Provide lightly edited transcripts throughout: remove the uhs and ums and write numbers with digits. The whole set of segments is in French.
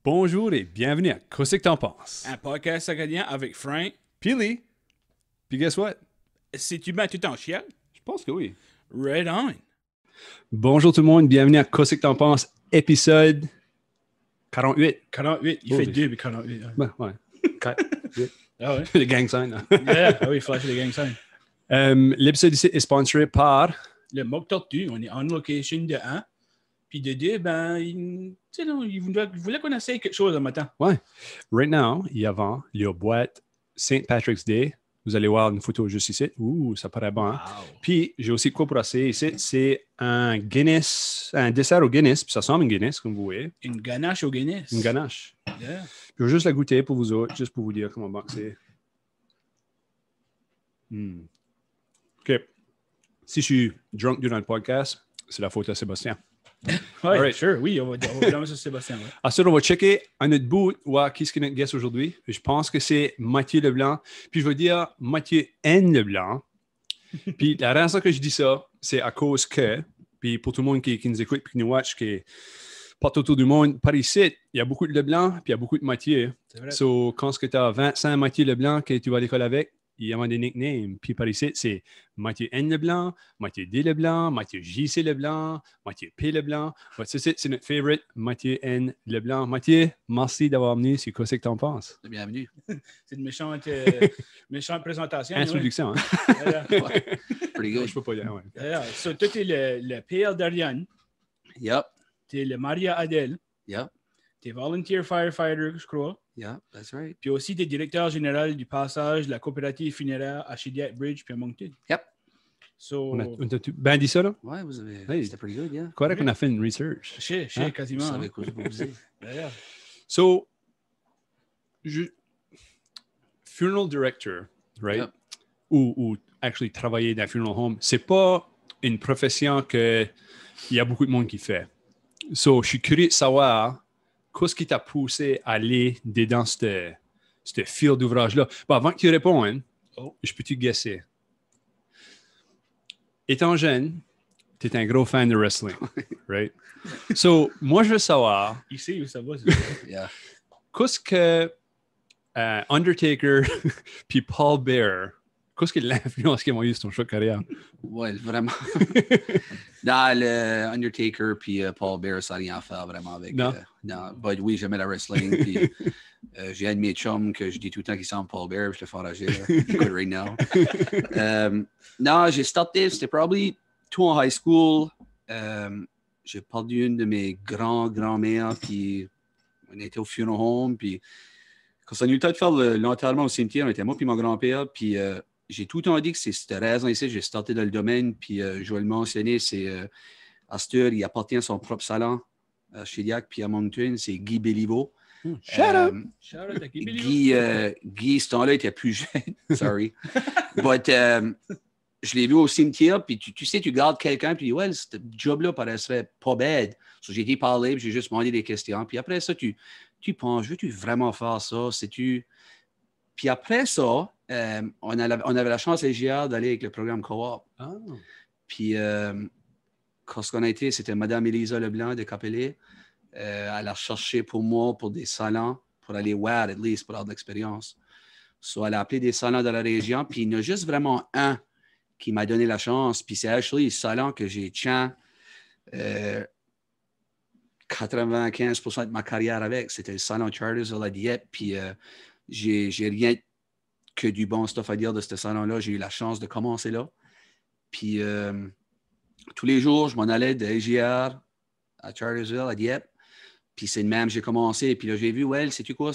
Bonjour et bienvenue à Qu'est-ce que t'en penses? Un podcast acadien avec Frank. Puis Lee. Puis guess what? C'est-tu bien tout en chial? Je pense que oui. Right on. Bonjour tout le monde, bienvenue à Qu'est-ce que t'en penses? Épisode 48. 48. Il Oh, fait oui. 2 puis 48. Hein. Ben, ouais. 4, 8. Ah ouais? Le gang sign. Hein. Yeah. Ah oui, flash les gang sign. L'épisode ici est sponsoré par... Le mock tortue, on est on location de 1. Puis de 2, ben, il voulait qu'on essaye quelque chose le matin. Ouais. Right now, il y a avant, il y a boîte St. Patrick's Day. Vous allez voir une photo juste ici. Ouh, ça paraît bon. Hein? Wow. Puis, j'ai aussi quoi pour essayer ici. C'est un Guinness, un dessert au Guinness. Puis ça ressemble à une Guinness, comme vous voyez. Une ganache au Guinness. Une ganache. Yeah. Je vais juste la goûter pour vous autres, juste pour vous dire comment bon c'est. OK. Si je suis drunk durant le podcast, c'est la faute à Sébastien. Ouais, Alright. sure. Oui, on va blâmer sur Sébastien. Ouais. Ensuite, on va checker à notre bout qu'est-ce que notre guest aujourd'hui. Je pense que c'est Mathieu Leblanc. Puis je vais dire Mathieu N. Leblanc. Puis la raison que je dis ça, c'est à cause que, puis pour tout le monde qui nous écoute et qui nous watch, qui est partout autour du monde, par ici, il y a beaucoup de Leblanc, puis il y a beaucoup de Mathieu. C'est vrai. So, quand tu as 25 Mathieu Leblanc que tu vas à l'école avec, il y a des nicknames. Puis par ici, c'est Mathieu N. Leblanc, Mathieu D. Leblanc, Mathieu J.C. Leblanc, Mathieu P. Leblanc. Ouais, c'est notre favorite, Mathieu N. Leblanc. Mathieu, merci d'avoir venu. C'est quoi que tu en penses? Bienvenue. C'est une méchante présentation. Introduction, hein? Ouais. Pretty Je good. peux pas dire, ouais. Yeah. So, toi, t'es le père d'Ariane. Yep. T'es le Maria Adèle. Yep. T'es volunteer firefighter, je crois. Yep. That's right. Puis aussi, t'es directeur général du passage de la coopérative funéraire à Shediac Bridge puis à Moncton. Yep. So, On a bien dit ça, là? Ouais, vous avez. Hey. C'était pretty good, yeah. Correct qu'on a fait une research. je sais, Hein? Vous quasiment. savez Hein. quoi je vais vous dire. D'ailleurs. So, funeral director, right? Yep. Ou actually travailler dans un funeral home, c'est pas une profession que il y a beaucoup de monde qui fait. So, je suis curieux de savoir qu'est-ce qui t'a poussé à aller dans ce fil d'ouvrage-là. Bon, avant que tu répondes, je peux te guesser. Étant jeune, tu es un gros fan de wrestling, right? So, moi, je veux savoir, Il sait où ça va. Yeah. qu'est-ce que Undertaker puis Paul Bearer, qu'est-ce que l'influence qu'ils ont eu sur ton choix de carrière? Ouais, vraiment. Dans le Undertaker puis Paul Bearer, ça n'a rien à faire vraiment avec. Non. Non. But oui, j'aimais la wrestling. Puis j'ai un de mes chums que je dis tout le temps qu'il semble Paul Bearer. Je le fais enrager. Good right now. Non, j'ai starté, c'était probably tout en high school. J'ai perdu une de mes grands-mères. Puis on était au funeral home. Puis quand on a eu le temps de faire l'enterrement au cimetière, on était moi puis mon grand-père. Puis j'ai tout le temps dit que c'est cette raison ici, j'ai starté dans le domaine, puis je vais le mentionner, c'est Astor, il appartient à son propre salon à Shediac, puis à Moncton, c'est Guy Béliveau. Shut up! Shout out à Guy Guy, ce temps-là, était plus jeune, sorry. But je l'ai vu au cimetière, puis tu sais, tu gardes quelqu'un, puis ouais, ce job-là paraîtrait pas bad. So, j'ai été parler, puis j'ai juste demandé des questions. Puis après ça, tu penses, veux-tu vraiment faire ça? Puis après ça, on avait la chance légère d'aller avec le programme Co-op. Ah. Puis, quand ce qu'on a été, c'était Mme Elisa Leblanc de Capelé. Elle a cherché pour moi pour des salons, pour aller voir, at least, pour avoir de l'expérience. So, elle a appelé des salons de la région, puis il y en a juste vraiment un qui m'a donné la chance. Puis c'est actually le salon que j'ai tient 95% de ma carrière avec. C'était le salon Chartersville à Dieppe. Puis j'ai rien que du bon stuff à dire de ce salon-là. J'ai eu la chance de commencer là. Puis tous les jours, je m'en allais de AGR à Chartersville, à Dieppe. Puis c'est le même, j'ai commencé. Puis là, j'ai vu, well, sais-tu quoi,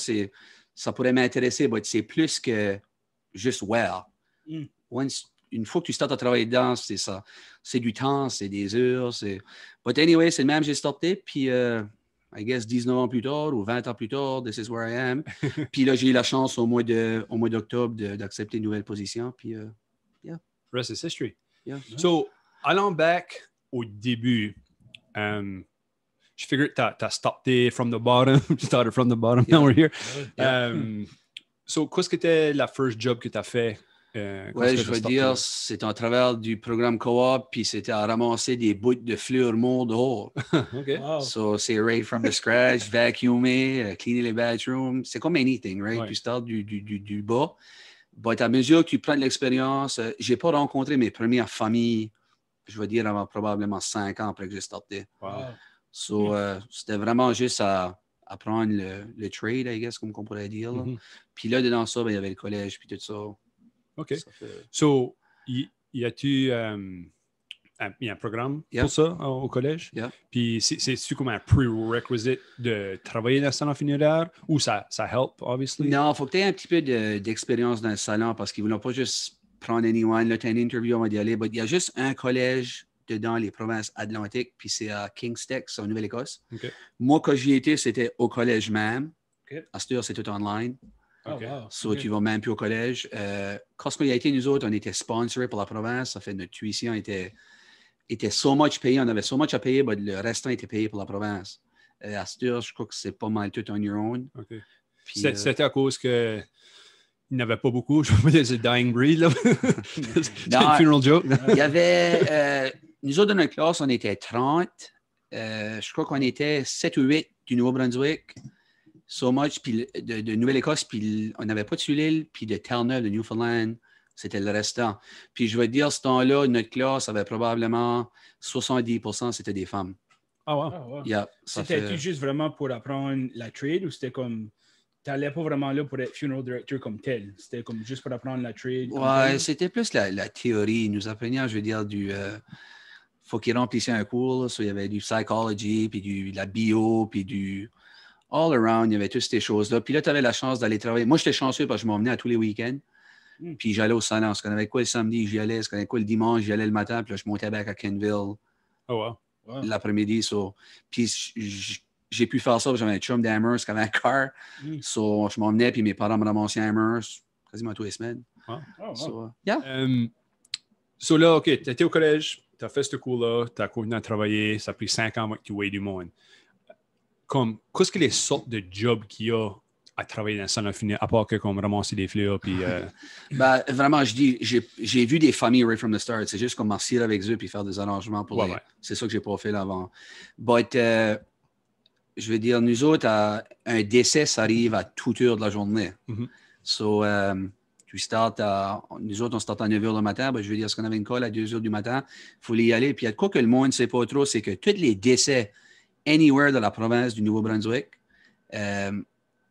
ça pourrait m'intéresser, mais c'est plus que juste well. Une fois que tu startes à travailler dedans, c'est ça. C'est du temps, c'est des heures. But anyway, c'est le même, j'ai starté. Puis, I guess, 19 ans plus tard ou 20 ans plus tard, this is where I am. Puis là, j'ai eu la chance au mois d'octobre d'accepter une nouvelle position. Puis, yeah. Rest is history. Yeah. So, allant back au début, je figure que tu as starté from the bottom. Tu started from the bottom, now we're here. Yeah. So, qu'est-ce que c'était la first job que tu as fait Ouais, je veux dire, c'est en travers du programme co-op, puis c'était à ramasser des bouts de fleurs morts dehors. OK. Wow. So, c'est right from the scratch, vacuumer, cleaner les bathrooms. C'est comme anything, right? Ouais. Tu starts du bas. But à mesure que tu prends de l'expérience, j'ai pas rencontré mes premières familles, je veux dire, avant probablement 5 ans après que j'ai starté. Wow. So, c'était vraiment juste à apprendre le trade, I guess, comme on pourrait dire. Là. Puis là, dedans ça, ben, il y avait le collège, puis tout ça. OK. Ça fait- So, y a-tu il y a un programme Yeah. pour ça au collège? Yeah. Puis c'est-tu comme un prerequisite de travailler dans le salon funéraire ou ça help, obviously? Non, il faut que tu aies un petit peu d'expérience dans le salon parce qu'ils ne voulaient pas juste prendre anyone. Là, tu as une interview, on va y aller. Il y a juste un collège dans les provinces atlantiques, puis c'est à King's-Tech, en Nouvelle-Écosse. OK. Moi, quand j'y étais, c'était au collège même. OK. À cette heure, c'est tout online. Oh, OK. wow. So, OK. tu vas même plus au collège. Quand on y a été, nous autres, on était sponsorés par la province. Ça fait notre tuition était so much payé. On avait so much à payer, mais le restant était payé par la province. À cette heure, je crois que c'est pas mal tout on your own. OK. Puis, C'était à cause que il n'y avait pas beaucoup. Je veux dire, c'est dying breed, là. C'est Non, une funeral joke. il y avait... nous autres, dans notre classe, on était 30. Je crois qu'on était 7 ou 8 du Nouveau-Brunswick. So much. Puis de Nouvelle-Écosse, puis on n'avait pas de Sulille, puis de Terre-Neuve, de Newfoundland. C'était le restant. Puis je veux dire, ce temps-là, notre classe avait probablement 70%, c'était des femmes. Ah, wow. Ah, wow. Yeah, ça C'était-tu fait- juste vraiment pour apprendre la trade ou c'était comme. T'allais pas vraiment là pour être funeral director comme tel? C'était comme juste pour apprendre la trade? comme Ouais, tel? c'était plus la théorie. Nous apprenions, je veux dire, faut qu'ils remplissaient un cours. Là. So, il y avait du psychology, puis de la bio, puis du all around. Il y avait toutes ces choses-là. Puis là, tu avais la chance d'aller travailler. Moi, j'étais chanceux parce que je m'emmenais à tous les week-ends. Puis j'allais au salon. Ce qu'on avait quoi le samedi, j'y allais. Ce qu'on avait quoi le dimanche, j'y allais le matin. Puis là, je montais back à Kenville Oh, wow. Wow. l'après-midi. So, puis j'ai pu faire ça parce que j'avais un chum d'Amherst qui avait un car. So, je m'emmenais, puis mes parents me ramassaient à Amherst quasiment tous les semaines. Oh, wow. So, yeah. So là, OK, tu étais au collège, tu as fait ce cours-là, tu as continué à travailler, ça a pris 5 ans avant que tu voyais du monde. Comme, qu'est-ce que les sortes de jobs qu'il y a à travailler dans le salon funéraire, à part que comme ramasser des fleurs, puis... Ben, vraiment, je dis, j'ai vu des familles right from the start. C'est juste comme m'asseoir avec eux puis faire des arrangements pour Ouais, les... ouais. C'est ça que j'ai pas fait là avant. But, je veux dire, nous autres, un décès, ça arrive à toute heure de la journée. Mhm. So, nous autres, on start à 9 h le matin. Ben, je veux dire, si on avait une call à 2 h du matin, il faut y aller. Puis il y a de quoi que le monde ne sait pas trop, c'est que tous les décès anywhere de la province du Nouveau-Brunswick,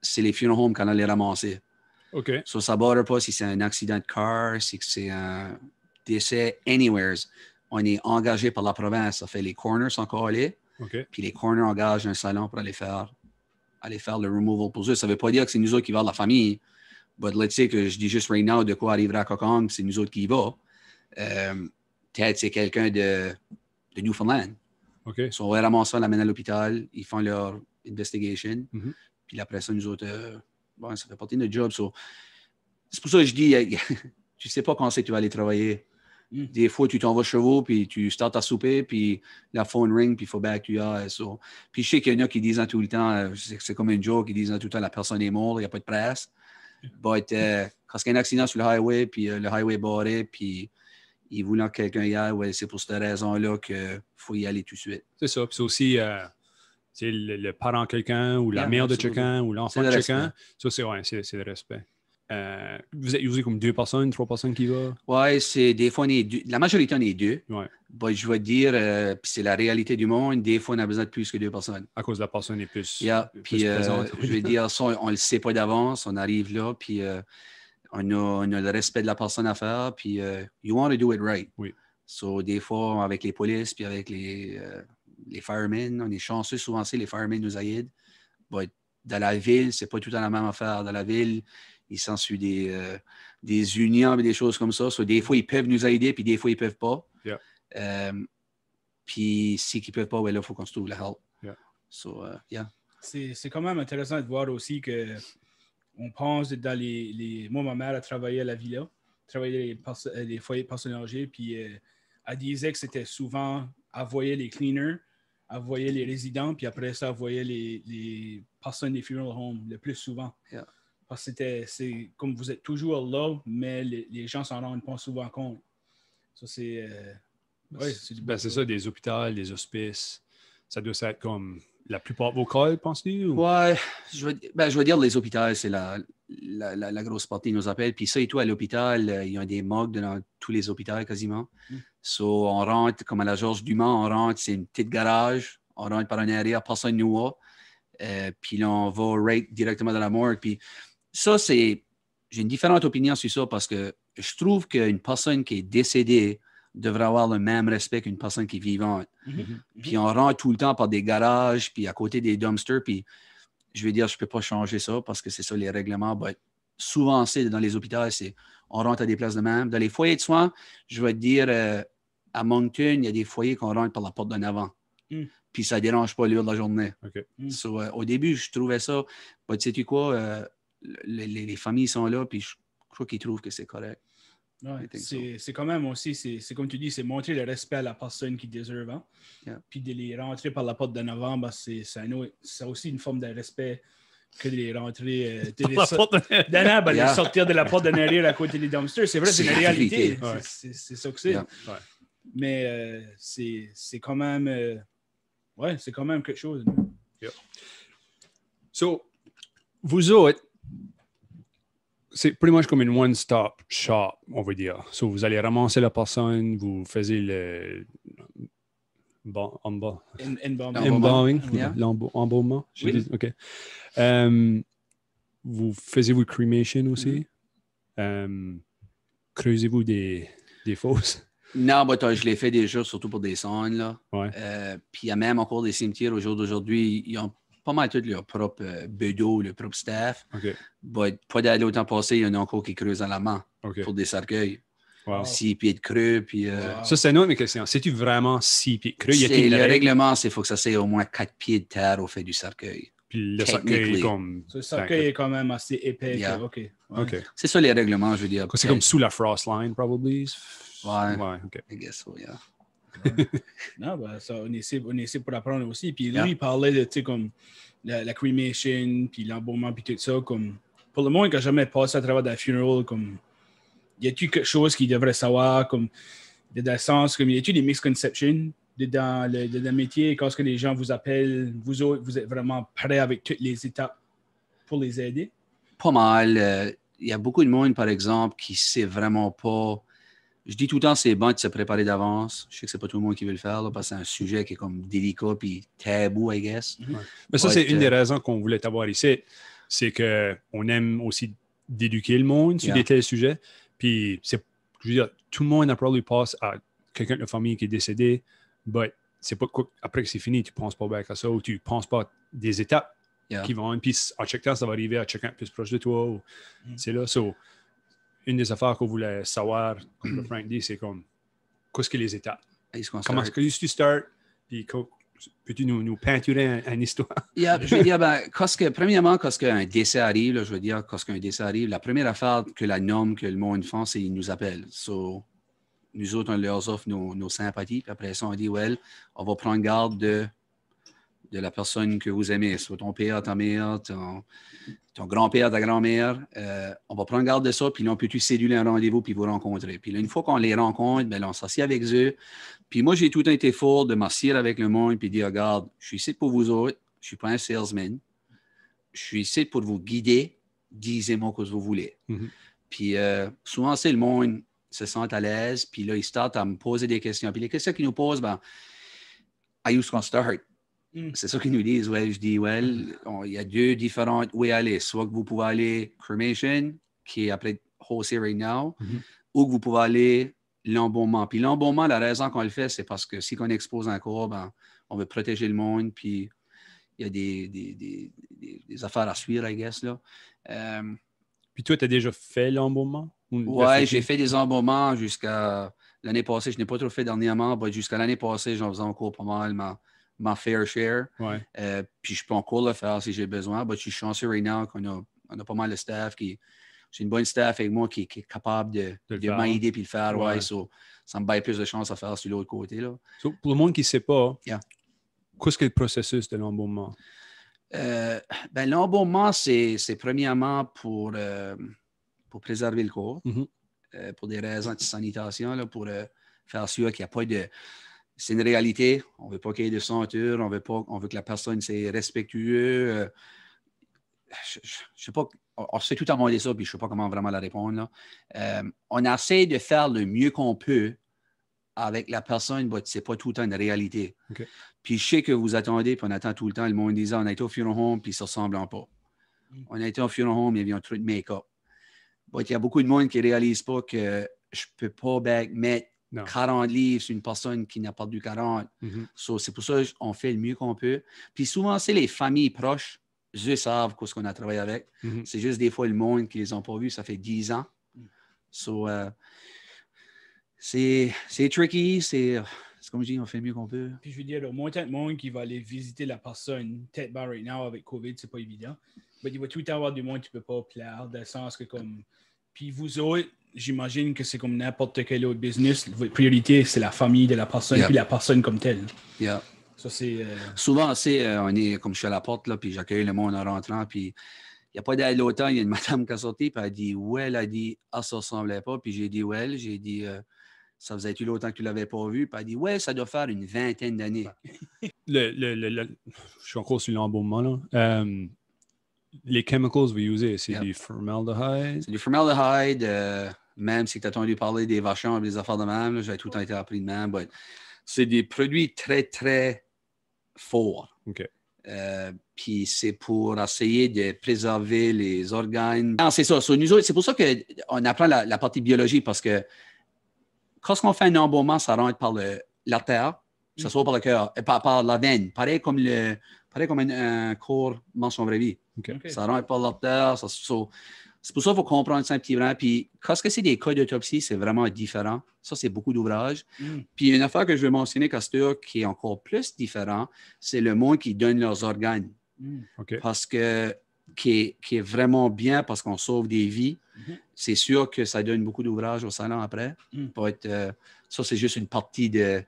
c'est les funeral homes qu'on a les ramasser. OK. So, ça ne barre pas si c'est un accident de car, si c'est un décès anywhere. On est engagé par la province. Ça fait les corners sont collés, OK. puis les corners engagent un salon pour aller faire le removal pour eux. Ça ne veut pas dire que c'est nous autres qui va de la famille. But let's say que je dis juste right now de quoi arrivera à Kokong, c'est nous autres qui y va. Peut-être c'est quelqu'un de Newfoundland. OK. So, on va ramasser, l'amène à l'hôpital, ils font leur investigation. Mhm. Puis après ça, nous autres, bon, ça fait partie de notre job. So. C'est pour ça que je dis, tu ne sais pas quand c'est que tu vas aller travailler. Des fois, tu t'en vas chez vous, puis tu startes à souper, puis la phone ring, puis il faut back tu as. So. Puis je sais qu'il y en a qui disent tout le temps, c'est comme une joke, qui disent tout le temps la personne est morte, il n'y a pas de presse. But quand il y a un accident sur le highway, puis le highway est barré, puis ils voulaient que quelqu'un y aille, ouais, c'est pour cette raison-là qu'il faut y aller tout de suite. C'est ça. Puis c'est aussi c'est le parent de quelqu'un, ou la Yeah, mère de absolument. quelqu'un, ou l'enfant C'est de le quelqu'un. Ça, c'est le respect. Vous êtes usé comme 2 personnes, 3 personnes qui vont? Ouais, c'est des fois, on est deux. La majorité, on est 2. Ouais. But je vais te dire, puis c'est la réalité du monde, des fois, on a besoin de plus que 2 personnes. À cause de la personne est plus, Yeah. plus Puis, présente. je veux dire, ça, on ne le sait pas d'avance, on arrive là, puis on a le respect de la personne à faire, puis you want to do it right. Oui. So, des fois, avec les polices, puis avec les firemen, on est chanceux, souvent, les firemen nous aident. But dans la ville, c'est pas tout à la même affaire. Dans la ville, il s'ensuit des unions et des choses comme ça. So, des fois, ils peuvent nous aider, puis des fois, ils ne peuvent pas. Yeah. Puis, si ils ne peuvent pas, ouais, là, il faut qu'on se trouve la help. Yeah. So, yeah. C'est quand même intéressant de voir aussi que on pense dans moi, ma mère a travaillé à la villa, travaillé les foyers de personnes âgées, puis elle disait que c'était souvent envoyer les cleaners, envoyer les résidents, puis après ça, envoyer les personnes des funeral homes le plus souvent. Yeah. Parce que c'est comme vous êtes toujours là, mais les gens s'en rendent pas souvent compte. Ça, c'est... c'est ça, des hôpitaux, des hospices. Ça doit être comme la plupart de vos cas, penses-tu? Ou? Ouais, je veux dire, les hôpitaux, c'est la grosse partie, ils nous appellent. Puis ça et tout, à l'hôpital, il y a des morgues dans tous les hôpitaux quasiment. So, on rentre, comme à la Georges Dumont, on rentre, c'est une petite garage, on rentre par un arrière, personne ne nous voit. Puis là, on va right directement dans la morgue. Puis ça, j'ai une différente opinion sur ça parce que je trouve qu'une personne qui est décédée devrait avoir le même respect qu'une personne qui est vivante. Puis on rentre tout le temps par des garages, puis à côté des dumpsters, puis je veux dire, je ne peux pas changer ça parce que c'est ça les règlements. But souvent, c'est dans les hôpitaux, on rentre à des places de même. Dans les foyers de soins, je vais te dire, à Moncton, il y a des foyers qu'on rentre par la porte d'en avant. Puis ça ne dérange pas l'heure de la journée. Okay. So, au début, je trouvais ça. Tu sais quoi, les familles sont là, puis je crois qu'ils trouvent que c'est correct. Ouais, c'est quand même aussi, c'est comme tu dis, c'est montrer le respect à la personne qui déserve. Hein? Puis de les rentrer par la porte d'en avant, ben c'est aussi une forme de respect que de les rentrer. De sortir de la porte d'en arrière à côté des dumpsters. C'est vrai, c'est une réalité. C'est ça que c'est. Yeah. Ouais. Mais c'est quand même. C'est quand même quelque chose. Yeah. So, vous autres, c'est pretty much comme une one-stop shop, on va dire. So, vous allez ramasser la personne, vous faisiez le embalming, l'embaumement. Oui. OK. Vous faisiez-vous cremation aussi? Creusez-vous des fosses? Non, je l'ai fait déjà, surtout pour des sonnes. Là. Ouais. Puis il y a même encore des cimetières au jour d'aujourd'hui. Ils ont pas mal tous leur propre bedeau, leur propre staff. OK. Pas d'aller au temps passé, il y en a encore qui creusent à la main pour des cercueils. Wow. 6 pieds de creux. Puis, Ça, c'est une autre question. C'est-tu vraiment 6 pieds de creux? Le règlement, c'est qu'il faut que ça soit au moins 4 pieds de terre au fait du cercueil. Puis le cercueil est comme... Le cercueil est quand même assez épais. Yeah. OK. C'est ça les règlements, je veux dire. C'est comme sous la frost line, probably. Ouais, OK. I guess so, yeah. Non, ça, on est ici pour apprendre aussi. Puis lui, il parlait de, tu sais, comme la cremation, puis l'embaumement, puis tout ça. Comme, pour le monde qui n'a jamais passé à travers d'un funeral, comme, y a-t-il quelque chose qu'il devrait savoir, comme, dans le sens, comme, y a-t-il des misconceptions dans le métier, quand que les gens vous appellent, vous autres, vous êtes vraiment prêts avec toutes les étapes pour les aider? Pas mal. Il y a beaucoup de monde, par exemple, qui ne sait vraiment pas. Je dis tout le temps, c'est bon de se préparer d'avance. Je sais que c'est pas tout le monde qui veut le faire, là, parce que c'est un sujet qui est comme délicat puis tabou, I guess. Ouais. Mais ça, c'est une des raisons qu'on voulait t'avoir ici. C'est qu'on aime aussi d'éduquer le monde sur des tels sujets. Puis, je veux dire, tout le monde a probablement passe à quelqu'un de la famille qui est décédé, mais c'est pas après que c'est fini, tu ne penses pas bien à ça ou tu ne penses pas des étapes qui vont. Puis, à chaque temps, ça va arriver à quelqu'un plus proche de toi. C'est là. So, une des affaires qu'on voulait savoir, comme Frank dit, c'est comme, qu'est-ce que les étapes? Comment est-ce que tu start? Puis, peux-tu nous peinturer une histoire? Je veux dire, premièrement, quand un décès arrive, là, la première affaire que la norme que le monde fait, c'est qu'ils nous appellent. So, nous autres, on leur offre nos sympathies. Puis après ça, on dit, on va prendre garde de la personne que vous aimez, soit ton père, ta mère, ton grand-père, ta grand-mère. On va prendre garde de ça, puis là, on peut-tu céduler un rendez-vous puis vous rencontrer. Puis là, une fois qu'on les rencontre, là, on s'assied avec eux. Puis moi, j'ai tout été fort de m'asseoir avec le monde puis dire, regarde, je suis ici pour vous autres, je ne suis pas un salesman. Je suis ici pour vous guider. Disez-moi ce que vous voulez. Puis souvent, c'est le monde se sent à l'aise, puis là, ils startent à me poser des questions. Puis les questions qu'ils nous posent, I use qu'on start. C'est ça qu'ils nous disent. Je dis, il y a 2 différentes où aller. Soit que vous pouvez aller cremation, qui est après haussé right now, ou que vous pouvez aller l'embaumement. Puis l'embaumement, la raison qu'on le fait, c'est parce que si on expose un corps, on veut protéger le monde, puis il y a des affaires à suivre, I guess, là. Puis toi, tu as déjà fait l'embaumement? Oui, j'ai fait des embaumements jusqu'à l'année passée. Je n'ai pas trop fait dernièrement, mais jusqu'à l'année passée, j'en faisais encore pas mal ma fair share. Puis je peux encore le faire si j'ai besoin. Je suis chanceux right now qu'on a pas mal de staff j'ai une bonne staff avec moi qui est capable de m'aider et le faire. So, ça me baille plus de chance à faire sur l'autre côté. Là. So, pour le monde qui ne sait pas, qu'est-ce que le processus de l'embaumement? L'embaumement, c'est premièrement pour préserver le corps, pour des raisons de sanitation, là, pour faire sûr qu'il n'y a pas de... C'est une réalité. On ne veut pas qu'il y ait de ceinture, on veut que la personne soit respectueuse. Je ne sais pas, on sait tout à demander ça, puis je ne sais pas comment vraiment la répondre. Là. On essaie de faire le mieux qu'on peut avec la personne, mais ce n'est pas tout le temps une réalité. Okay. Puis je sais que vous attendez, puis on attend tout le temps le monde disant on a été au funeral home, puis ça ne ressemble pas. On a été au funeral home, il y avait un truc de make-up. Il y a beaucoup de monde qui ne réalise pas que je ne peux pas mettre 40 livres sur une personne qui n'a pas perdu 40. So, c'est pour ça qu'on fait le mieux qu'on peut. Puis souvent, c'est les familles proches, eux savent ce qu'on a travaillé avec. C'est juste des fois le monde qui ne les ont pas vus, ça fait 10 ans. So, c'est tricky, c'est comme je dis, on fait le mieux qu'on peut. Puis je veux dire, au moins tant de monde qui va aller visiter la personne, peut-être pas right now avec COVID, c'est pas évident. Mais il va tout le temps avoir du monde qui ne peut pas plaire, dans le sens que comme... Puis vous autres, j'imagine que c'est comme n'importe quel autre business. Votre priorité, c'est la famille de la personne, puis la personne comme telle. Yeah. Ça, c'est... Souvent, on est comme je suis à la porte, là, puis j'accueille le monde en rentrant, puis il n'y a pas d'aide longtemps, il y a une madame qui a sorti, puis elle a dit, ouais, elle a dit, ah, ça ne ressemblait pas. Puis j'ai dit, ouais, j'ai dit, ça faisait-tu longtemps que tu ne l'avais pas vu? Puis elle a dit, ouais, ça doit faire une 20aine d'années. Je suis encore sur l'embaumement, là. Les chemicals que vous utilisez, c'est du formaldehyde? C'est du formaldehyde, même si tu as entendu parler des vachons et des affaires de même, j'ai tout le temps été appris de même. C'est des produits très, très forts. OK. Puis c'est pour essayer de préserver les organes. Non, c'est ça. Nous autres, c'est pour ça qu'on apprend la partie biologie, parce que quand on fait un embaumement, ça rentre par l'artère, ça sort par le cœur, par la veine, pareil comme un corps dans son vraie vie. Okay. Ça rentre par l'artère. C'est pour ça qu'il faut comprendre ça un petit peu. Puis quand c'est des cas d'autopsie, c'est vraiment différent. Ça, c'est beaucoup d'ouvrages. Puis une affaire que je veux mentionner, Castor, qui est encore plus différent, c'est le monde qui donne leurs organes. Okay. Parce que qui est vraiment bien parce qu'on sauve des vies. C'est sûr que ça donne beaucoup d'ouvrages au salon après. Ça, c'est juste une partie de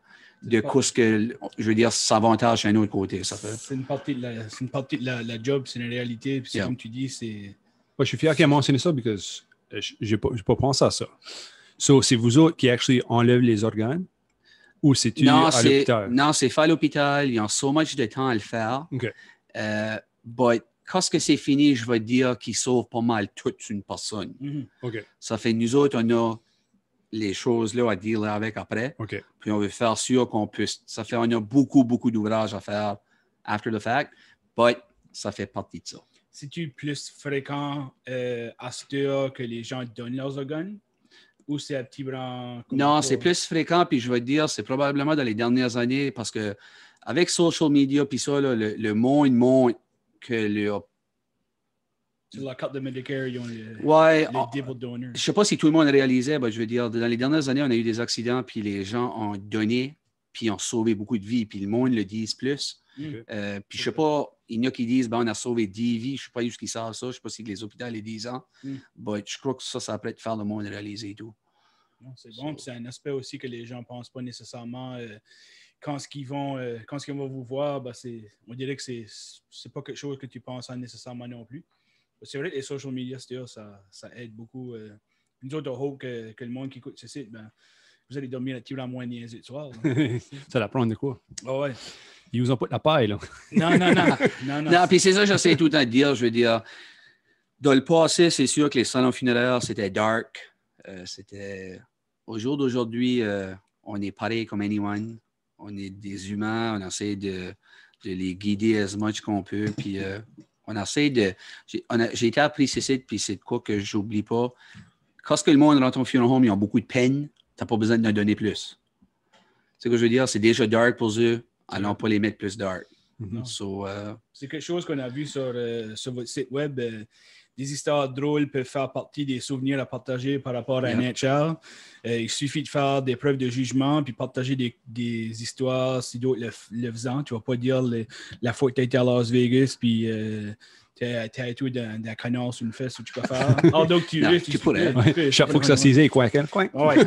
ce que, je veux dire, ça avantage d'un autre côté. C'est une partie de la job, c'est une réalité. Puis c'est comme tu dis, c'est... Je suis fier qu'il ait mentionné ça parce que je n'ai pas pensé à ça. So, c'est vous autres qui actually enlèvent les organes ou c'est-tu à l'hôpital? Non, c'est fait à l'hôpital. Ils ont so much de temps à le faire. Okay. But quand c'est fini, je vais dire qu'ils sauvent pas mal toute une personne. Okay. Ça fait nous autres, on a les choses là à dealer avec après. Okay. Puis on veut faire sûr qu'on puisse. Ça fait on a beaucoup d'ouvrages à faire after the fact, but ça fait partie de ça. C'est-tu plus fréquent à cette heure que les gens donnent leurs organes? Ou c'est un petit blanc? Non, c'est plus fréquent, puis je vais te dire, c'est probablement dans les dernières années, parce que avec social media, puis ça, là, le monde montre que sur la carte de Medicare, ils ont le double donor. Je ne sais pas si tout le monde réalisait, mais je veux dire, dans les dernières années, on a eu des accidents, puis les gens ont donné, puis ont sauvé beaucoup de vies, puis le monde le dit plus. Puis je ne sais pas, il y en a qui disent, on a sauvé 10 vies, je ne sais pas où ils savent ça, je ne sais pas si les hôpitaux les disent, mais je crois que ça pourrait faire le monde réaliser et tout. Non, c'est bon, puis c'est un aspect aussi que les gens ne pensent pas nécessairement. Quand ils vont vous voir, on dirait que c'est pas quelque chose que tu penses nécessairement non plus. C'est vrai que les social media, ça aide beaucoup. Nous autres, on hope que le monde qui écoute ce site, vous allez dormir un petit peu la moins niaiseux ce soir. Ça l'apprend de quoi? Oh ouais. Ils vous ont pas de la paille, là. Non. Non, puis c'est ça que j'essaie tout le temps de dire. Je veux dire, dans le passé, c'est sûr que les salons funéraires, c'était dark. Au jour d'aujourd'hui, on est pareil comme anyone. On est des humains. On essaie de les guider as much qu'on peut. Puis on essaie de... J'ai été appris ceci, puis c'est de quoi que j'oublie pas. Quand le monde rentre au funeral home, ils ont beaucoup de peine. Tu n'as pas besoin de leur donner plus. C'est ce que je veux dire. C'est déjà dark pour eux. Allons pas les mettre plus dark. C'est quelque chose qu'on a vu sur votre site web. Des histoires drôles peuvent faire partie des souvenirs à partager par rapport à NHL. Il suffit de faire des preuves de jugement puis partager des histoires si d'autres le faisant. Tu ne vas pas dire la fois que tu as été à Las Vegas puis tu as été d'un canard sur une fesse où tu peux faire. Donc tu pourrais. Chaque fois que ça s'isait, coin. Ouais.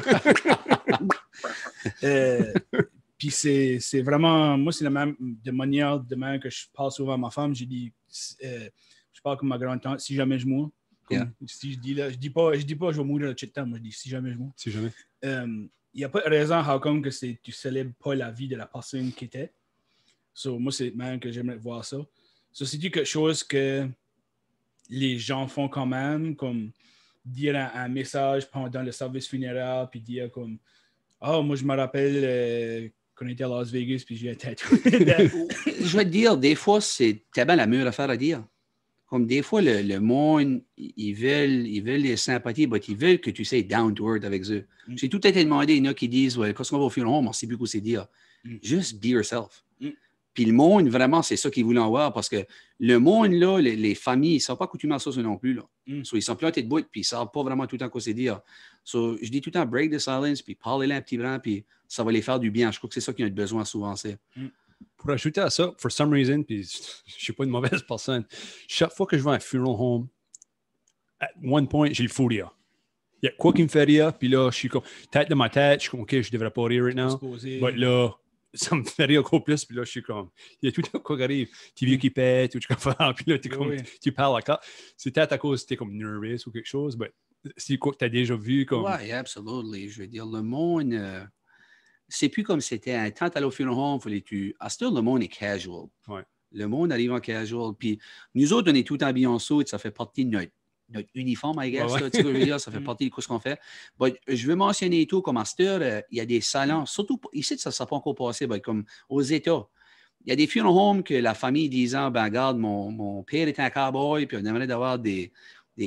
Puis c'est vraiment, moi, c'est la même de manière de même que je parle souvent à ma femme. J'ai dit, je parle comme ma grande-tante, si jamais je mourre. Si je dis là, je dis pas je vais mourir de temps, moi je dis si jamais je mourre. Si jamais. Il n'y a pas de raison how come que tu célèbres pas la vie de la personne qui était. So, moi, c'est même que j'aimerais voir ça. So, c'est-tu quelque chose que les gens font quand même, comme dire un message pendant le service funéraire, puis dire comme moi, je me rappelle qu'on était à Las Vegas, puis j'ai un tatou. Je vais te dire, des fois, c'est tellement la meilleure affaire à dire. Comme des fois, le monde, ils veulent les sympathies, mais ils veulent que tu sois down to earth avec eux. J'ai tout été demandé, il y en a qui disent, ouais, quand on va au funeral, on ne sait plus quoi c'est dire. Juste be yourself. Puis le monde, vraiment, c'est ça qu'ils voulaient en voir parce que le monde, là, les familles, ils ne sont pas coutumés à ça non plus. Là. So, ils sont plantés de bout, puis ils ne savent pas vraiment tout le temps quoi c'est dire. So, je dis tout le temps, break the silence, puis parlez-les un petit brin, puis ça va les faire du bien. Je crois que c'est ça qu'ils ont besoin souvent. C'est. Pour ajouter à ça, for some reason, puis je ne suis pas une mauvaise personne, chaque fois que je vais à un funeral home, at one point, j'ai le fou rire. Il y a quoi qui me fait rire, puis là, je suis comme, tête de ma tête, je suis comme, OK, je ne devrais pas rire right now. Mais là, ça me fait rire encore plus, puis là, je suis comme, il y a tout le temps quoi qui arrive. Tu vieux qui pète, ou tu comprends, puis là, tu parles à quoi. C'est peut-être à cause que tu es comme nerveux ou quelque chose, mais c'est quoi que tu as déjà vu comme. Oui, absolument. Je veux dire, le monde, c'est plus comme c'était un temps à au funeral home, à ce temps, le monde est casual. Ouais. Le monde arrive en casual, puis nous autres, on est tout habillés en saut, ça fait partie de notre uniforme, I guess. Là, tu sais ce que je veux dire, ça fait partie de ce qu'on fait. But, je veux mentionner tout, comme à cette heure, il y a des salons, surtout ici, ça ne s'est pas encore passé, comme aux États. Il y a des funeral homes que la famille disant, ben regarde, mon père était un cowboy, puis on aimerait d'avoir des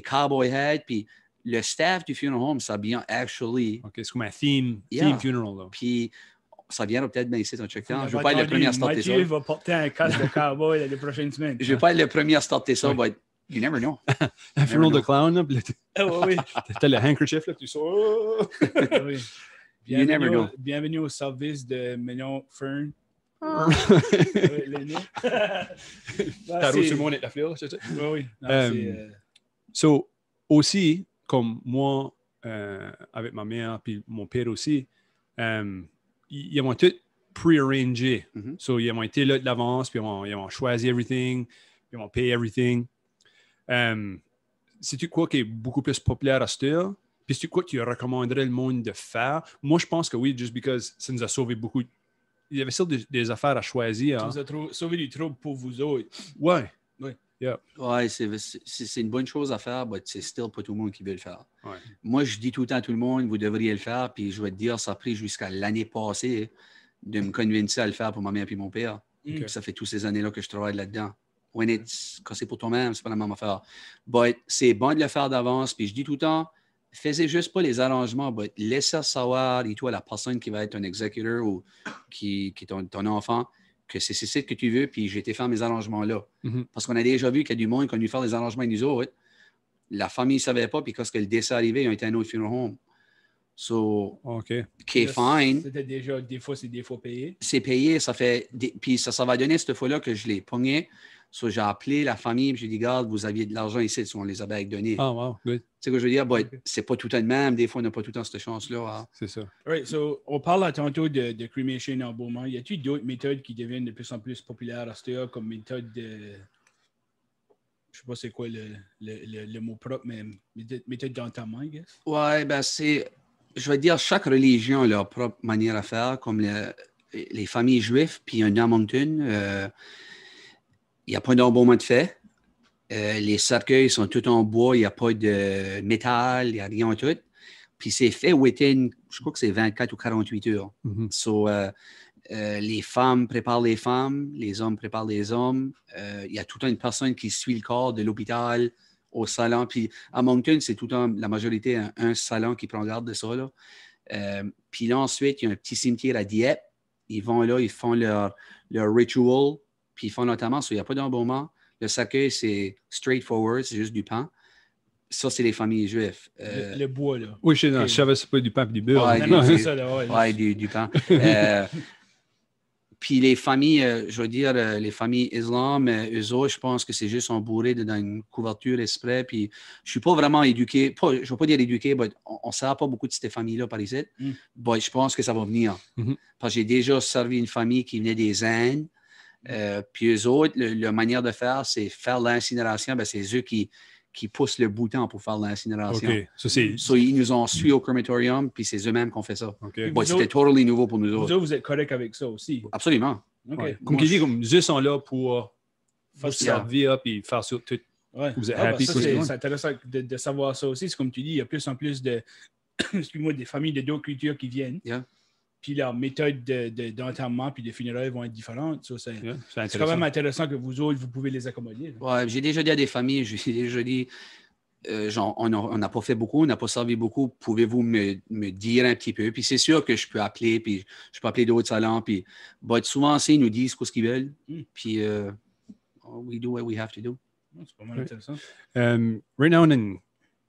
cowboy hats, puis le staff du funeral home, ça vient actually. OK, c'est comme un theme funeral. Là. Puis ça viendra peut-être bien ici dans check temps. Je ne vais pas être le premier à starter ça. Mathieu va porter un casque de cowboy les prochaines semaines. Je ne vais pas être le premier à starter ça, mais you never know. Un funeral de clown, là. Oui. T'as le handkerchief, là, tu sors. Oui. Bienvenue au service de Mignon Fern. T'as reçu mon et la fleur, c'est ça? Oui. So, aussi, comme moi, avec ma mère puis mon père aussi, ils ont tout pre-arrangé. So, ils ont été là de l'avance, puis ils ont choisi everything, puis ils ont payé everything. C'est-tu quoi qui est beaucoup plus populaire à cette heure? Puis c'est-tu quoi que tu recommanderais le monde de faire? Moi, je pense que oui, just because ça nous a sauvé beaucoup. Il y avait ça des affaires à choisir. Ça nous a sauvé du trouble pour vous autres. Ouais. Yeah. Ouais, c'est une bonne chose à faire, mais c'est still pas tout le monde qui veut le faire. Ouais. Moi, je dis tout le temps à tout le monde, vous devriez le faire, puis je vais te dire, ça a pris jusqu'à l'année passée de me convaincre à le faire pour ma mère et mon père. Okay. Ça fait toutes ces années-là que je travaille là-dedans. Quand c'est pour toi-même, c'est pas la même affaire. But c'est bon de le faire d'avance, puis je dis tout le temps, faisez juste pas les arrangements, mais laissez savoir, et toi, la personne qui va être ton exécuteur ou qui est ton enfant, que c'est ce que tu veux, puis j'ai été faire mes arrangements là. Parce qu'on a déjà vu qu'il y a du monde qui a dû faire les arrangements avec nous autres. La famille ne savait pas, puis quand le décès est arrivé, ils ont été à un autre funeral home. So, qui est fine. C'était déjà, des fois payé. C'est payé, ça fait. Puis ça va donner cette fois-là que je l'ai pogné. So, j'ai appelé la famille, puis j'ai dit, regarde, vous aviez de l'argent ici, on les avait donné. Ah, wow, good. Tu sais ce que je veux dire? C'est pas tout le temps de même. Des fois, on n'a pas tout le temps cette chance-là. Hein. C'est ça. Right, so, on parle tantôt de cremation en Beaumont. Y a-t-il d'autres méthodes qui deviennent de plus en plus populaires à cette heure, comme méthode de. Je sais pas c'est quoi le mot propre, mais méthode d'enterrement, I guess? Ouais, ben c'est. Je vais dire, chaque religion a leur propre manière à faire, comme les familles juives, puis un Moncton. Il n'y a pas d'embaumement de fait. Les cercueils sont tous en bois, il n'y a pas de métal, il n'y a rien en tout. Puis c'est fait within, je crois que c'est 24 ou 48 heures. So, les femmes préparent les femmes, les hommes préparent les hommes. Il y a tout le temps une personne qui suit le corps de l'hôpital au salon. Puis à Moncton, c'est tout le temps, la majorité, un salon qui prend garde de ça. Là. Puis là, ensuite, il y a un petit cimetière à Dieppe. Ils vont là, ils font leur ritual. Puis ils font notamment, il n'y a pas d'embaumement. Le cercueil, c'est straightforward, c'est juste du pain. Ça, c'est les familles juives. Le bois, là. Oui, je savais que c'est pas du pain et du beurre. Ouais, c'est ça, là. Ouais, du pain. Puis les familles, je veux dire, les familles islam, eux autres, je pense que c'est juste embourré dans une couverture exprès. Puis je suis pas vraiment éduqué, je ne veux pas dire éduqué, mais on ne sert pas beaucoup de ces familles-là par ici. Mais je pense que ça va venir. Parce que j'ai déjà servi une famille qui venait des Indes. Puis eux autres, la manière de faire, c'est faire l'incinération. Ben, c'est eux qui poussent le bouton pour faire l'incinération. OK. Ils nous ont suivis au crématorium, puis c'est eux-mêmes qui ont fait ça. Okay. C'était totally nouveau pour nous autres. Vous êtes correct avec ça aussi? Absolument. Okay. Ouais. Comme qui dit, comme eux sont là pour vous servir puis faire sur tout. Ouais. Vous êtes happy. C'est intéressant de savoir ça aussi. C'est comme tu dis, il y a plus en plus de excuse-moi, des familles de d'autres cultures qui viennent. Yeah. Puis leurs méthodes d'enterrement puis de funérailles vont être différentes. Ça, c'est quand même intéressant que vous autres, vous pouvez les accommoder. Ouais, j'ai déjà dit à des familles, j'ai déjà dit, on n'a pas fait beaucoup, on n'a pas servi beaucoup. Pouvez-vous me dire un petit peu? Puis c'est sûr que je peux appeler, puis je peux appeler d'autres salons. Puis souvent, ils nous disent ce qu'ils veulent. Puis we do what we have to do. C'est pas mal intéressant. Right now, on a une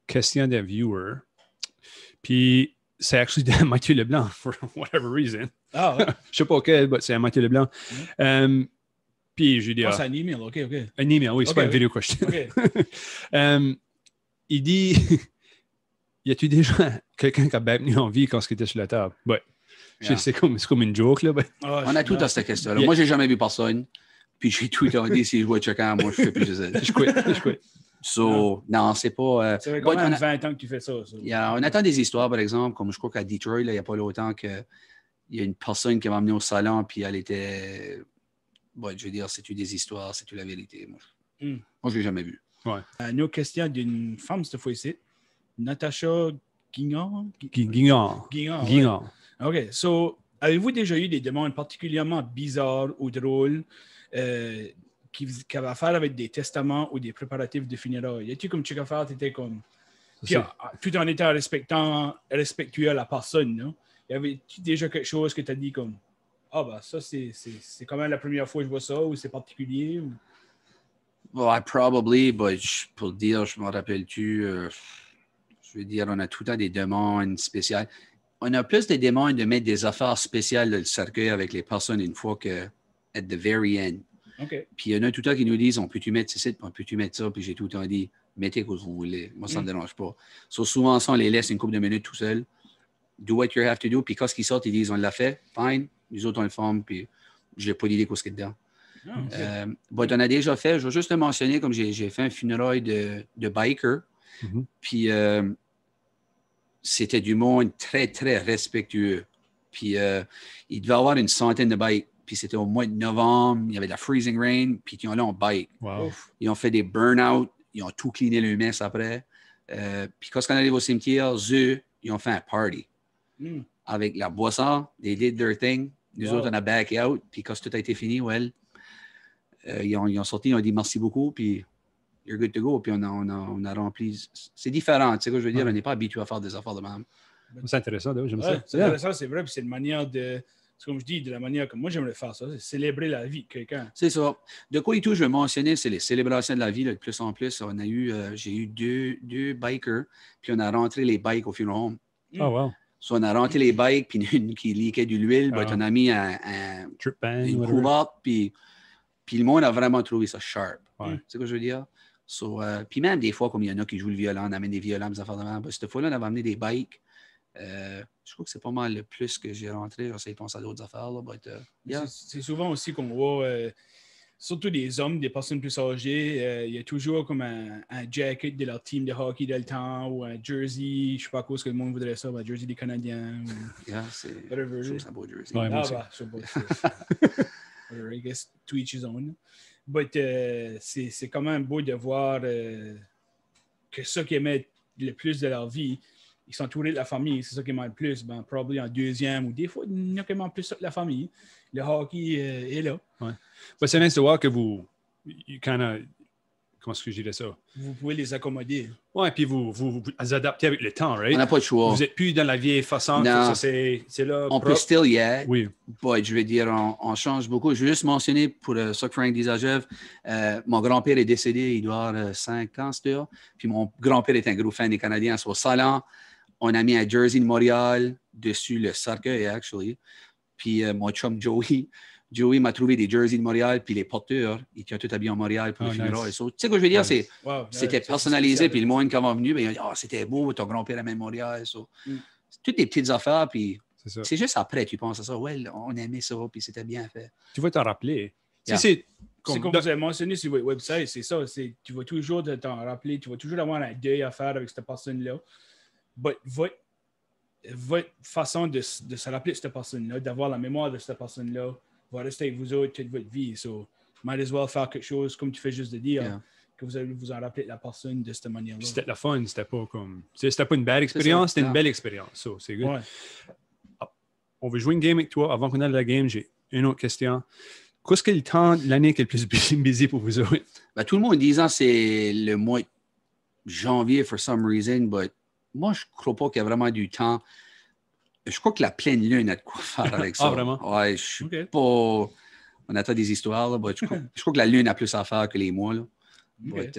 question d'un viewer. Puis c'est actually de Mathieu Leblanc, for whatever reason. Ah, ouais. Je sais pas auquel, mais c'est Mathieu Leblanc. Puis je lui dis... c'est un email, OK. Un email, oui, c'est pas une vidéo question. Okay. Il dit, y a-tu déjà quelqu'un qui a battu en vie quand il était sur la table? Ouais. Yeah. C'est comme une joke, là. On a tout à cette question-là. Moi, j'ai jamais vu personne. Puis j'ai tout dit, si je vois quelqu'un, moi, je fais plus de ça. Je quitte. So, non, c'est pas... ça fait quand même 20 ans que tu fais ça. On attend des histoires, par exemple, comme je crois qu'à Detroit, il n'y a pas longtemps, il y a une personne qui m'a amené au salon, puis elle était... je veux dire, c'est-tu des histoires, c'est-tu la vérité? Moi, je ne l'ai jamais vu. Ouais. Une autre question d'une femme, cette fois-ci. Natacha Guignard. Guignard. OK. So, avez-vous déjà eu des demandes particulièrement bizarres ou drôles qui avaient à faire avec des testaments ou des préparatifs de funérailles? Y a-tu comme tu as fait, tu étais comme... Puis, tout en étant respectueux à la personne, non? Y avait-tu déjà quelque chose que tu as dit comme... ça, c'est quand même la première fois que je vois ça, ou c'est particulier? Ou... Probably, pour dire, je me rappelle-tu, je veux dire, on a tout le temps des demandes spéciales. On a plus des demandes de mettre des affaires spéciales dans le cercueil avec les personnes une fois que, at the very end. Okay. Puis il y en a tout le temps qui nous disent, on peut-tu mettre ceci, on peut-tu mettre ça, puis j'ai tout le temps dit, mettez ce que vous voulez. Moi, ça ne me dérange pas. Souvent, ça, on les laisse une couple de minutes tout seul. Do what you have to do, puis quand ils sortent, ils disent, on l'a fait, fine. Les autres, on le forme, puis je n'ai pas d'idée de ce qu'il y a dedans. On a déjà fait, je vais juste le mentionner, comme j'ai fait un funérail de biker, puis c'était du monde très, très respectueux. Puis il devait y avoir une centaine de bikes. Puis c'était au mois de novembre, il y avait de la freezing rain, puis ils ont allé en bike. Wow. Ils ont fait des burn-out, ils ont tout cleané le mess après. Puis quand on arrive au cimetière, eux, ils ont fait un party. Avec la boisson, they did their thing. Nous autres, on a back out. Puis quand tout a été fini, ils ont sorti, ils ont dit merci beaucoup, puis you're good to go. Puis on a rempli. C'est différent, tu sais quoi je veux dire? On n'est pas habitué à faire des affaires de même. C'est intéressant, j'aime ça. C'est intéressant, c'est vrai. Puis c'est une manière de... C'est comme je dis, de la manière que moi j'aimerais faire ça, c'est célébrer la vie de quelqu'un. C'est ça. De quoi et tout, je vais mentionner, c'est les célébrations de la vie, là, de plus en plus. J'ai eu deux bikers, puis on a rentré les bikes au funeral home. Oh, wow. So, on a rentré les bikes, puis une qui leakait de l'huile, on a mis une couverte, puis le monde a vraiment trouvé ça sharp. Ouais. C'est ce que je veux dire? So, puis même des fois, comme il y en a qui jouent le violon, on amène des violons, des affaires de même. Cette fois-là, on avait amené des bikes. Je crois que c'est pas mal le plus que j'ai rentré. J'essaie de penser à d'autres affaires. Là, c'est souvent aussi qu'on voit, surtout des hommes, des personnes plus âgées, il y a toujours comme un jacket de leur team de hockey dans le temps ou un jersey, je sais pas à cause que le monde voudrait ça, un jersey des Canadiens. C'est un beau jersey. Ouais, I guess to each his own. But c'est quand même beau de voir que ceux qui aimaient le plus de leur vie, ils sont entourés de la famille, c'est ça qui m'aime le plus. Probablement en deuxième, ou des fois, il y a quand même plus de la famille. Le hockey est là. Ouais. C'est nice de voir que vous comment est-ce que je dirais ça? Vous pouvez les accommoder. Oui, puis vous adaptez avec le temps, right? On n'a pas de choix. Vous n'êtes plus dans la vieille façon. Ça, c'est là. On peut still y être. Oui. Je veux dire, on change beaucoup. Je veux juste mentionner, pour ça que Frank disait à Jeff, mon grand-père est décédé, il doit avoir 5 ans, c'était là. Puis mon grand-père est un gros fan des Canadiens. Au salon, on a mis un jersey de Montréal dessus le cercueil, actually. Puis mon chum Joey, Joey m'a trouvé des jerseys de Montréal, puis les porteurs, ils étaient tous habillés en Montréal pour le funérail. Nice. So, tu sais quoi je veux dire? Wow, C'était ouais, personnalisé, c'est puis le monde quand est venu, ben, il a dit « Ah, c'était beau, ton grand-père aimait Montréal. So, c'est toutes des petites affaires, puis c'est juste après, tu penses à ça. Ouais, on aimait ça, puis c'était bien fait. Tu vas t'en rappeler. Yeah. C'est comme vous avez mentionné sur votre website, c'est ça. Tu vas toujours t'en rappeler, tu vas toujours avoir un deuil à faire avec cette personne-là. Mais votre façon de se rappeler de cette personne-là, d'avoir la mémoire de cette personne-là, va rester avec vous autres toute votre vie. So, might as well faire quelque chose, comme tu fais juste de dire, que vous allez vous en rappeler de la personne de cette manière-là. C'était la fun, c'était pas une belle expérience, c'était une belle expérience. So, c'est good. Ouais. On veut jouer une game avec toi. Avant qu'on aille à la game, j'ai une autre question. Qu'est-ce que le temps de l'année qui est le plus busy pour vous autres? Ben, tout le monde disant c'est le mois de janvier for some reason, but moi, je ne crois pas qu'il y a vraiment du temps. Je crois que la pleine lune a de quoi faire avec ça. Ah, vraiment? Ouais, je suis pas... On attend des histoires, là, but je crois que la lune a plus à faire que les mois. Là. But,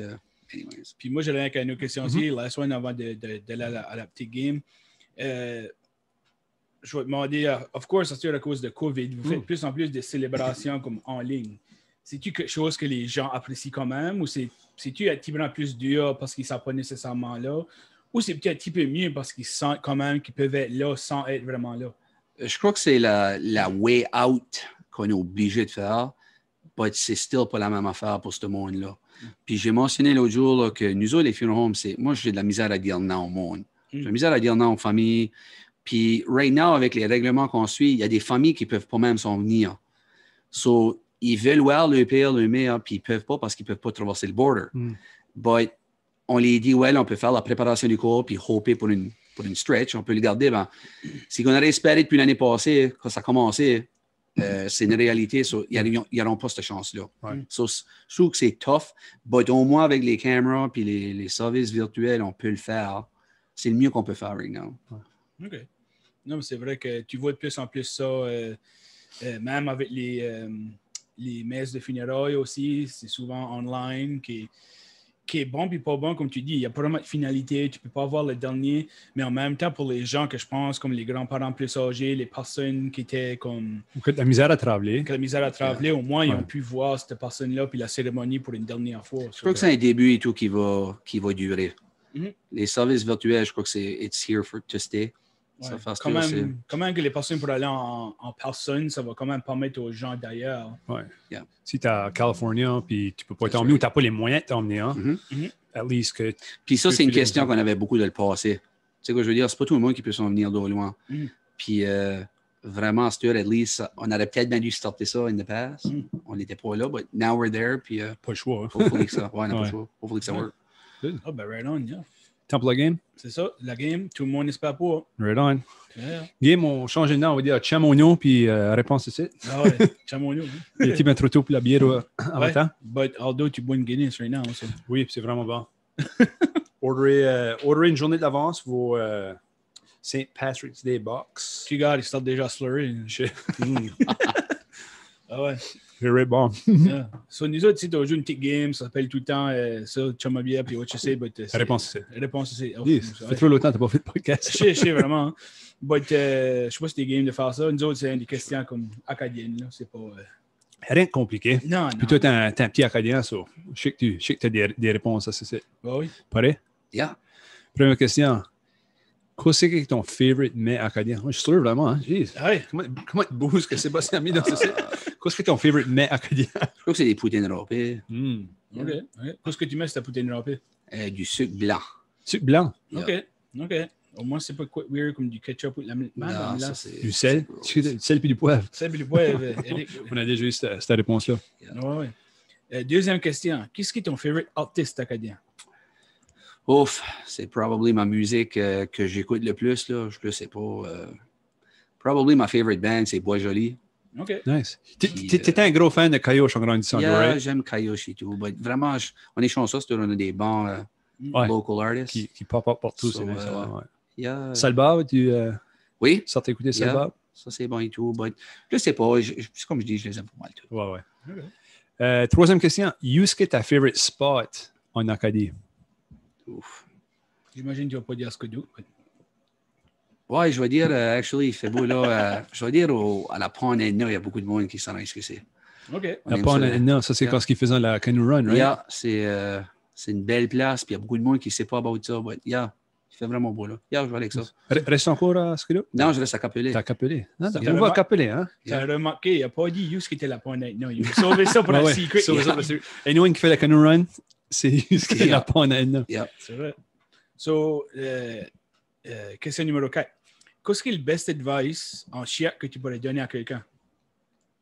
anyways. Puis moi, j'ai rien qu'à une question aussi. Last one avant d'aller à la petite game. Je vais te demander, of course, c'est à cause de COVID, vous faites de plus en plus de célébrations comme en ligne. C'est-tu quelque chose que les gens apprécient quand même ou c'est-tu un petit peu plus dur parce qu'ils ne sont pas nécessairement là ou c'est peut-être un petit peu mieux parce qu'ils sentent quand même qu'ils peuvent être là sans être vraiment là? Je crois que c'est la way out qu'on est obligé de faire, mais c'est still pas la même affaire pour ce monde-là. Puis j'ai mentionné l'autre jour là, que nous autres, les funeral homes, moi, j'ai de la misère à dire non au monde. J'ai de la misère à dire non aux familles. Puis, right now, avec les règlements qu'on suit, il y a des familles qui ne peuvent pas même s'en venir. So, ils veulent voir le père, le mère, puis ils ne peuvent pas parce qu'ils ne peuvent pas traverser le border. But, on les dit, ouais, on peut faire la préparation du corps, puis hopper pour une stretch, on peut le garder. Ben, si on avait espéré depuis l'année passée, quand ça a commencé, c'est une réalité. So, ils n'auront pas cette chance-là. So, je trouve que c'est tough, but au moins avec les caméras puis les services virtuels, on peut le faire. C'est le mieux qu'on peut faire right now. OK. Non, mais c'est vrai que tu vois de plus en plus ça, même avec les messes de funérailles aussi, c'est souvent online, qui est bon puis pas bon, comme tu dis. Il n'y a pas vraiment de finalité, tu ne peux pas avoir le dernier, mais en même temps, pour les gens que je pense, comme les grands-parents plus âgés, les personnes qui étaient comme... Que de la misère à traveler. Au moins, ils ont pu voir cette personne-là puis la cérémonie pour une dernière fois. Je crois que c'est un début et tout qui va durer. Les services virtuels, je crois que c'est « it's here to stay ». Ouais. Quand même que les personnes pour aller en personne, ça va quand même permettre aux gens d'ailleurs. Ouais. Yeah. Si tu es à Californie, puis tu peux pas t'emmener ou tu n'as pas les moyens de t'emmener, at least que... Puis ça, c'est une question qu'on avait beaucoup de le passer. Tu sais quoi je veux dire? C'est pas tout le monde qui peut s'en venir de loin. Puis vraiment, à cette heure, at least, on aurait peut-être bien dû starter ça in the past. On n'était pas là, but now we're there. Puis, pas le choix. Hopefully que ça, on n'a pas le choix. Hopefully que ça work. Oh, ben right on, yeah. Temps pour la game? C'est ça, la game, tout le monde espère pas. Right on. Yeah. Game, on change de nom, on va dire Chamonio, puis réponse ici. Ah ouais, Chamonio. Il est bien trop tôt pour la bière en même temps. But although tu bois une Guinness right now. So. Oui, c'est vraiment bon. Orderez une journée d'avance vos St. Patrick's Day box. Tu regardes, il start déjà à slurrer. Ah ouais. Very bon. Yeah. So, nous autres, tu as joué une petite game, ça s'appelle tout le temps ça, Chamabière, puis what you say, but... Réponse c'est. Réponse c'est. Oh, ça fait trop longtemps que tu n'as pas fait de podcast. Je sais vraiment. Hein. But je sais pas si t'es game de faire ça. Nous autres, c'est des questions comme acadiennes, là. C'est pas... Rien de compliqué. Non. Puis toi, t'es un petit acadien, ça. Je sais que tu as des réponses à ça. Bah oui. Pareil? Yeah. Première question. Qu'est-ce que c'est ton favorite mets acadien? Moi, je suis sûr vraiment. Hein? Ouais. Comment tu bouges que Sébastien a mis dans ce site? Qu'est-ce que c'est ton favorite mets acadien? Je crois que c'est des poutines râpées. OK. Qu'est-ce que tu mets sur ta poutine râpée? Du sucre blanc. Sucre blanc? Yeah. OK. Au moins, c'est pas quoi weird comme du ketchup ou de la non, ça, c'est... Du sel? Du sel puis du poivre. Sel puis du poivre, Eric. On a déjà eu cette réponse-là. Ouais. Deuxième question. Qu'est-ce qui est ton favorite artiste acadien? Ouf, c'est probablement ma musique que j'écoute le plus. Là. Je ne sais pas. Probablement ma favorite band, c'est Bois Joli. OK. Nice. T'étais un gros fan de Kayosh en grandissant, right? J'aime Kayosh et tout. But vraiment, on est chanceux, on a des bons local artists. Qui pop-up partout. So, Salba, tu oui? sors t'écouter Salba? Ça, c'est bon et tout. But, je ne sais pas. Comme je dis, je les aime pas mal. Tout. Ouais. Okay. Troisième question. Est-ce que ta favorite spot en Acadie? Ouf. J'imagine que tu ne vas pas dire Scudou. Ouais, je vais dire, actually, il fait beau là. Je vais dire à la Pond Edna, il y a beaucoup de monde qui s'en est c'est. OK. On La aime Pond ça. Edna, ça c'est quand ils faisaient la canoe run, right? Yeah, c'est une belle place, puis il y a beaucoup de monde qui ne sait pas about ça. But yeah, il fait vraiment beau là. Yeah, je vais aller avec ça. Reste encore à ce que là? Non, je reste à Capelé. T'as Capelé. Ah, Ça, on va à Capelé, hein? Tu as remarqué, il n'a pas dit Yus qui était la Pond Edna. Il a sauvé ça pour Ouais, un ouais. secret. Sauver ça, parce que anyone qui fait la canoe run, c'est la Yeah. Pond Edna. Yeah. C'est vrai. So, question numéro 4. Qu'est-ce qui est le best advice en chiac que tu pourrais donner à quelqu'un?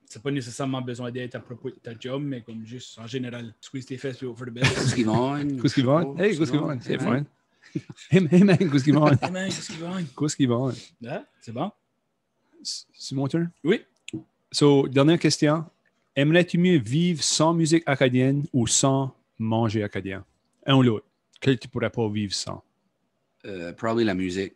C'est pas nécessairement besoin d'être à propos de ta job, mais comme juste en général. Squeeze tes fesses pour the best. Qu'est-ce qu'ils vont? Qu'est-ce qu'ils vont? Hey, qu'est-ce qu'ils vont? C'est Hey, fine. Hey man, qu'est-ce qu'ils vont? Hey man, qu'est-ce qu'ils vont? Qu'est-ce qu'ils vont? Ah, c'est bon? C'est mon turn? Oui. So, dernière question. Aimerais-tu mieux vivre sans musique acadienne ou sans manger acadien? Un ou l'autre. Quel tu pourrais pas vivre sans? Probably la musique.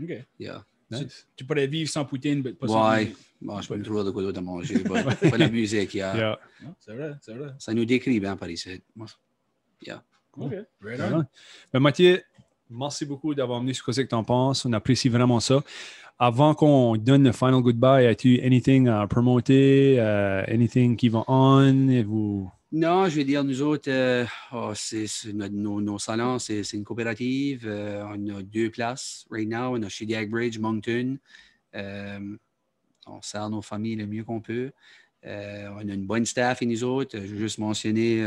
OK. Yeah. Nice. Tu pourrais vivre sans poutine, mais pas sans Ouais. musique. Bon, je peux me trouver de quoi d'autre à manger. Pas la musique, yeah. Yeah. Non, c'est vrai, c'est vrai. Ça nous décrit bien par ici. Yeah. OK. Right Voilà. on. Ben, Mathieu, merci beaucoup d'avoir venu sur ce que tu en penses. On apprécie vraiment ça. Avant qu'on donne le final goodbye, as-tu anything à promoter? Anything qui va on? Et vous... Non, je vais dire, nous autres, nos salons, c'est une coopérative. On a 2 places right now. On a Shediac Bridge, Moncton. On sert nos familles le mieux qu'on peut. On a une bonne staff et nous autres. Je veux juste mentionner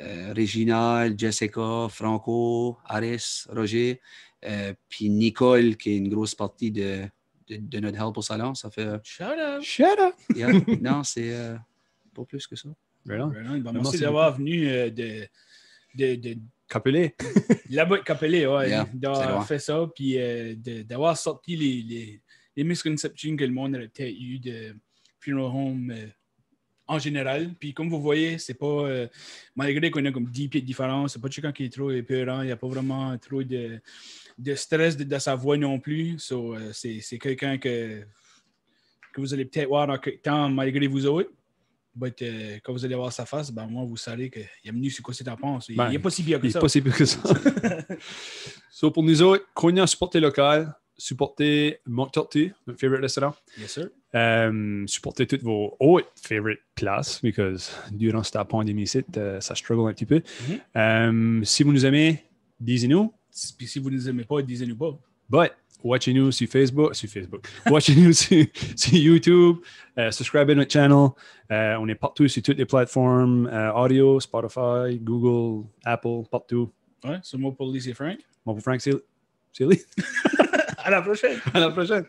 Réginald, Jessica, Franco, Harris, Roger, puis Nicole, qui est une grosse partie de notre help au salon. Ça fait... Shout out. Shut up! Yeah. Non, c'est pas plus que ça. Right on. Right on. Ben, Merci merci d'avoir venu de Capelé. là-bas de Capelé, ouais, Yeah, c'est d'avoir loin. fait ça, puis d'avoir sorti les misconceptions que le monde aurait peut-être eu de funeral home en général. Puis comme vous voyez, c'est pas, malgré qu'on a comme 10 pieds de différence, c'est pas quelqu'un qui est trop épeurant, il n'y a pas vraiment trop de stress de sa voix non plus. So, c'est quelqu'un que vous allez peut-être voir dans quelques temps malgré vous autres. But, quand vous allez voir sa face, ben, moi, vous savez qu'il est venu sur quoi c'est en pense. Il Ben, n'est pas si bien que Il ça. n'est pas si pire que ça. So, pour nous autres, continuez à supporter local, supporter Monte Tortue, notre favorite restaurant. Yes, sir. Supporter toutes vos autres favorite places, because durant cette pandémie, ça struggle un petit peu. Si vous nous aimez, disez-nous. Puis si vous ne nous aimez pas, disez-nous pas. But watchez-nous sur Facebook. Watchez-nous sur YouTube. Subscribez à notre channel. On est partout sur toutes les plateformes audio, Spotify, Google, Apple, partout. Ouais, c'est moi pour Lise et Frank. Mon pour Frank, c'est Lee. À la prochaine. À la prochaine.